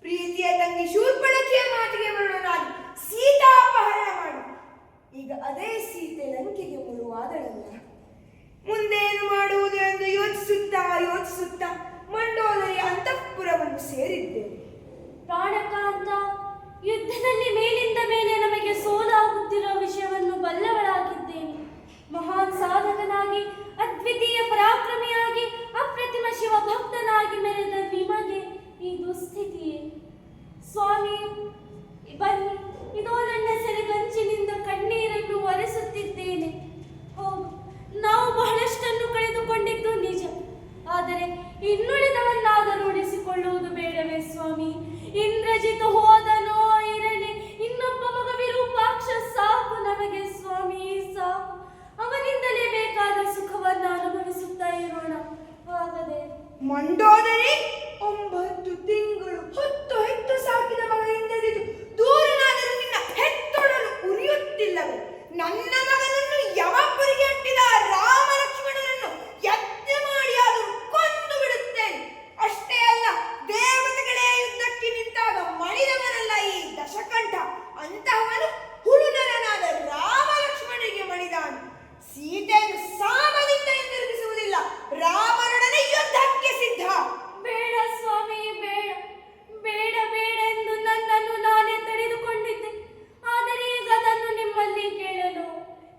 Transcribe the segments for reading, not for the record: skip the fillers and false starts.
ಪ್ರೀತಿಯ ತಂಗಿ ಶೂರ್ಪಣಖಿಯ ಮಾತಿಗೆ ಮರುಳನಾಗಿ ಸೀತಾ ಅಪಹರಣ ಮಾಡಿ ಈಗ ಅದೇ ಸೀತೆ ಲಂಕೆಗೆ ಮುಳುವಾದಳಲ್ಲ. ಮುಂದೇನು ಮಾಡುವುದು ಎಂದು ಯೋಚಿಸುತ್ತಾ ಮಂಡೋದರಿಯ ಅಂತಃಪುರವನ್ನು ಸೇರಿದ್ದೇನೆ. ಪ್ರಾಣಕಾಂತ, ಯುದ್ಧದಲ್ಲಿ ಮೇಲಿಂದ ಮೇಲೆ ನಮಗೆ ಸೋಲಾಗುತ್ತಿರುವ ವಿಷಯವನ್ನು ಬಲ್ಲವಳಾಗಿದ್ದೇನೆ. ಮಹಾನ್ ಸಾಧಕನಾಗಿ, ಅದ್ವಿತೀಯ ಪರಾಕ್ರಮಿಯಾಗಿ, ಅಪ್ರತಿಮ ಶಿವ ಭಕ್ತನಾಗಿ ಮೆರೆದ ನಿಮಗೆ ಈ ದುಸ್ಥಿತಿಯೇ? ಸ್ವಾಮಿ ಬನ್ನಿ, ಇದೋ ನನ್ನ ಸೆರೆಗಂಚಿನಿಂದ ಕಣ್ಣೀರನ್ನು ಒರೆಸುತ್ತಿದ್ದೇನೆ. ಹೌದು, ನಾವು ಬಹಳಷ್ಟನ್ನು ಕಳೆದುಕೊಂಡಿದ್ದು ನಿಜ. ಆದರೆ ಇನ್ನುಳಿದವನ್ನಾದರೂ ಉಳಿಸಿಕೊಳ್ಳುವುದು ಬೇಡವೇ ಸ್ವಾಮಿ? ಇಂದ್ರಜಿತ್ ಹೋದನೋ ಇರಲಿ, ಇನ್ನೊಬ್ಬ ಮಗ ವಿರೂಪಾಕ್ಷ ಸಾಕು ನಮಗೆ ಸ್ವಾಮಿ, ಸಾಕು. ಅವನಿಂದಲೇ ಬೇಕಾದ ಸುಖವನ್ನು ಅನುಭವಿಸುತ್ತಾ ಇರೋಣ. ಆಗದೆ ಮಂಡೋದರಿ 9 ತಿಂಗಳು ಹೊತ್ತು ಸಾಕಿದ ಮಗನಿಂದ ದೂರನಾದರೂ ನಿನ್ನ ಹೆತ್ತೊಡಲು ಉರಿಯುತ್ತಿಲ್ಲವೇ? ನನ್ನ ಮಗನನ್ನು ಯಮಪುರಿಗೆ ಅಟ್ಟಿದ ರಾಮ ಲಕ್ಷ್ಮಣನನ್ನು ಯತ್ನ ಮಾಡಿ ಆದರೂ ಕೊಂದು ಬಿಡುತ್ತೇನೆ. ಅಷ್ಟೇ ಅಲ್ಲ, ದೇವತೆಗಳೇ ಯುದ್ಧಕ್ಕೆ ನಿಂತಾಗ ಮಣಿದವನಲ್ಲ ಈ ದಶಕಂಠ. ಅಂತಹವನು ಹುಳುನರನಾದ ರಾಮ ಲಕ್ಷ್ಮಣನಿಗೆ ಮಣಿದಾನು. ಸೀತೆಯನ್ನು ಸಾಮದಿಂದ ಹಿಂದಿರುಗಿಸುವುದಿಲ್ಲ. ರಾಮನೊಡನೆ ಯುದ್ಧಕ್ಕೆ ಸಿದ್ಧ. ಬೇಡ ಸ್ವಾಮಿ, ಬೇಡ ಬೇಡ ಬೇಡ ಎಂದು ನನ್ನನ್ನು ನಾನೇ ತಡೆದುಕೊಂಡಿದ್ದೆ. ಆದರೆ ಈಗ ಅದನ್ನು ನಿಮ್ಮಲ್ಲಿ ಕೇಳಲು,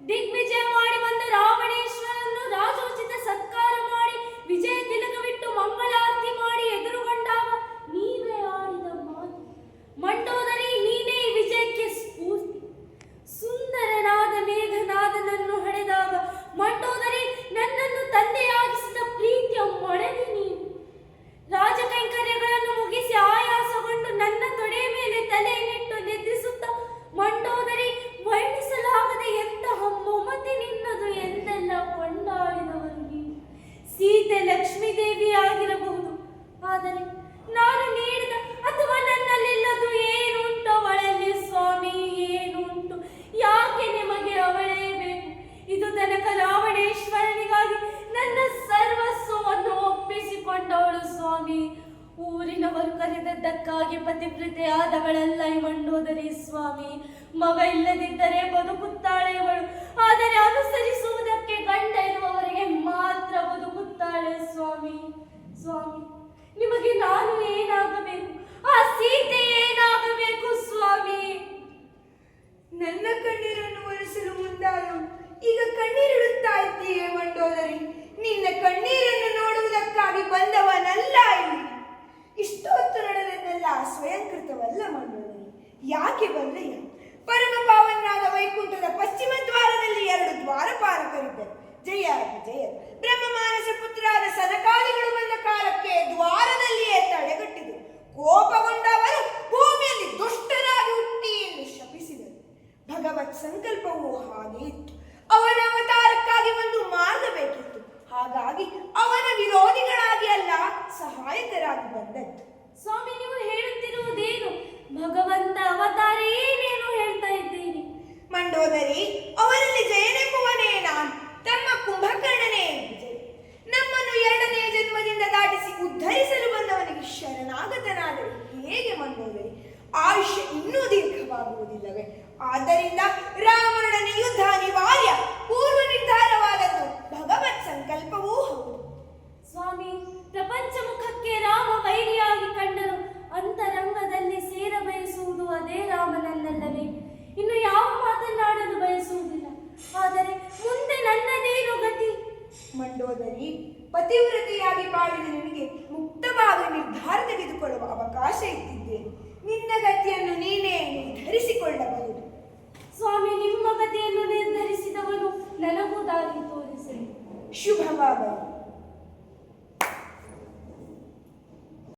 ದಿಗ್ವಿಜಯ ಮಾಡಿ ಬಂದ ರಾವಣೇಶ್ವರನ್ನು ರಾಜೋಚಿತ ಸತ್ಕಾರ ಮಾಡಿ ವಿಜಯ ತಿಲಕವಿಟ್ಟು ಮಂಗಳಾರತಿ ಮಾಡಿ ಎದುರುಗೊಂಡಾಗ ನೀವೇ ಆಡಿದ ಮಾತು. ಮಂಡೋದರಿ, ನೀನೇ ಈ ವಿಜಯಕ್ಕೆ ಸ್ಫೂರ್ತಿ. ಸುಂದರನಾದ ಮೇಘನಾದನನ್ನು ಹಡೆದಾಗ ಮಂಡೋದರಿ ನನ್ನನ್ನು ತಂದೆಯಾಗಿಸಿದ ಪ್ರೀತಿಯ ಮೊಳಲಿ ನೀನು. ರಾಜಕೈಂಕರ್ಯಗಳನ್ನು ಮುಗಿಸಿ ಆಯಾಸಗೊಂಡು ನನ್ನ ತೊಡೆ ಮೇಲೆ ತಲೆಯನ್ನಿಟ್ಟು ನಿದ್ರಿಸುತ್ತ ಮಂಡೋದರಿ, ವರ್ಣಿಸಲಾಗದೆ ಎಂತಹ ಮಮತೆ ನಿನ್ನದು ಎಂದೆಲ್ಲ ಕೊಂಡಾಡಿದವರು ನೀನು. ಸೀತೆ ಲಕ್ಷ್ಮೀದೇವಿ ಆಗಿರಬಹುದು, ಆದರೆ ನಾನು ನೀಡಿದ ಅಥವಾ ನನ್ನಲ್ಲಿಲ್ಲದು ಏನುಂಟು ಅವಳಲ್ಲಿ ಸ್ವಾಮಿ, ಏನುಂಟು? ಯಾಕೆ ನಿಮಗೆ ಅವಳೇ ಬೇಕು? ಇದು ತನಕ ರಾವಣೇಶ್ವರನಿಗಾಗಿ ನನ್ನ ಸರ್ವಸ್ವವನ್ನು ಒಪ್ಪಿಸಿಕೊಂಡವಳು ಸ್ವಾಮಿ. ಊರಿನವರು ಕರೆದದ್ದಕ್ಕಾಗಿ ಪತಿವ್ರತೆ ಆದವಳಲ್ಲ ಈ ಮಂಡೋದರಿ ಸ್ವಾಮಿ. ಮಗ ಇಲ್ಲದಿದ್ದರೆ ಬದುಕುತ್ತಾಳೆ ಅವಳು, ಆದರೆ ಅನುಸರಿಸುವುದಕ್ಕೆ ಗಂಡ ಇರುವವರೆಗೆ ಮಾತ್ರ ಬದುಕುತ್ತಾಳೆ ಸ್ವಾಮಿ. ಸ್ವಾಮಿ, ನಿಮಗೆ ನಾನು ಏನಾಗಬೇಕು? ಆ ಸೀತೆ ಏನಾಗಬೇಕು ಸ್ವಾಮಿ? ನನ್ನ ಕಣ್ಣೀರನ್ನು ಒರೆಸಲು ಮುಂದಾದಳು. ಈಗ ಕಣ್ಣೀರಿಡುತ್ತಾ ಇದ್ದೀಯೇ ಮಂಡೋದರಿ? ನಿನ್ನ ಕಣ್ಣೀರನ್ನು ನೋಡುವುದಕ್ಕಾಗಿ ಬಂದವನಲ್ಲ ಇಲ್ಲಿ. ಇಷ್ಟೊತ್ತು ನಡೆದನ್ನೆಲ್ಲ ಸ್ವಯಂಕೃತವಲ್ಲ ಮಂಡೋದರಿ. ಯಾಕೆ ಬಂದೆಯ? ಪರಮ ಪಾವನಾದ ವೈಕುಂಠದ ಪಶ್ಚಿಮ ದ್ವಾರದಲ್ಲಿ 2 ದ್ವಾರಪಾಲಕರಿದ್ದರು, ಜಯ ವಿಜಯ. ಬ್ರಹ್ಮ ಮಾನಸ ಪುತ್ರಾದ ಸನಕಾದಿಗಳು ಬಂದ ಕಾಲಕ್ಕೆ ದ್ವಾರದಲ್ಲಿಯೇ ತಡೆಗಟ್ಟಿದರು. ಕೋಪಗೊಂಡವರು ಭೂಮಿಯಲ್ಲಿ ದುಷ್ಟರಾಗಿ ಹುಟ್ಟಿ ಎಂದು ಶಪಿಸಿದರು. ಭಗವತ್ ಸಂಕಲ್ಪವು ಹಾಗೆ ಇತ್ತು. ಅವನ ಅವತಾರಕ್ಕಾಗಿ ಒಂದು ಮಾರ್ಗ ಬೇಕಿತ್ತು. ಹಾಗಾಗಿ ಅವನ ವಿರೋಧಿಗಳಾಗಿ ಅಲ್ಲ, ಸಹಾಯಕರಾಗಿ ಬಂದದ್ದು. ಸ್ವಾಮಿ, ನೀವು ಹೇಳುತ್ತಿರುವುದೇನು? ಭಗವಂತ ಅವತಾರ ಏನೇನು ಹೇಳ್ತಾ ಇದ್ದೀರಿ? ಮಂಡೋದರಿ, ಅವರಲ್ಲಿ ಜಯನೆಂಬುವನೇ ನಾನು, ತಮ್ಮ ಕುಂಭಕರ್ಣನೇ ವಿಜಯ. ನಮ್ಮನ್ನು 2ನೇ ಜನ್ಮದಿಂದ ದಾಟಿಸಿ ಉದ್ಧರಿಸಲು ಬಂದವನಿಗೆ ಶರಣಾಗತನಾದರೆ ಹೇಗೆ ಮಂಡೋದರಿ? ಆಯುಷ್ಯ ಇನ್ನೂ ದೀರ್ಘವಾಗುವುದಿಲ್ಲವೇ? ಆದ್ದರಿಂದ ರಾಮನೊಡನೆ ಯುದ್ಧ ಅನಿವಾರ್ಯ. ಪೂರ್ವ ನಿರ್ಧಾರವಾದದ್ದು, ಭಗವತ್ ಸಂಕಲ್ಪವೂ ಹೌದು. ಸ್ವಾಮಿ, ಪ್ರಪಂಚ ಮುಖಕ್ಕೆ ರಾಮ ವೈರಿಯಾಗಿ ಕಂಡರು, ಅಂತರಂಗದಲ್ಲಿ ಸೇರ ಬಯಸುವುದು ಅದೇ ರಾಮನನ್ನಲ್ಲವೇ? ಇನ್ನು ಯಾವ ಮಾತನಾಡಲು ಬಯಸುವುದಿಲ್ಲ. ಆದರೆ ಮುಂದೆ ನನ್ನದೇನು ಗತಿ? ಮಂಡೋದರಿ, ಪತಿವ್ರತೆಯಾಗಿ ಬಾಳಿದ ನಿನಗೆ ಮುಕ್ತವಾಗಿ ನಿರ್ಧಾರ ತೆಗೆದುಕೊಳ್ಳುವ ಅವಕಾಶ ಇಟ್ಟಿದ್ದೇನೆ. ನಿನ್ನ ಗತಿಯನ್ನು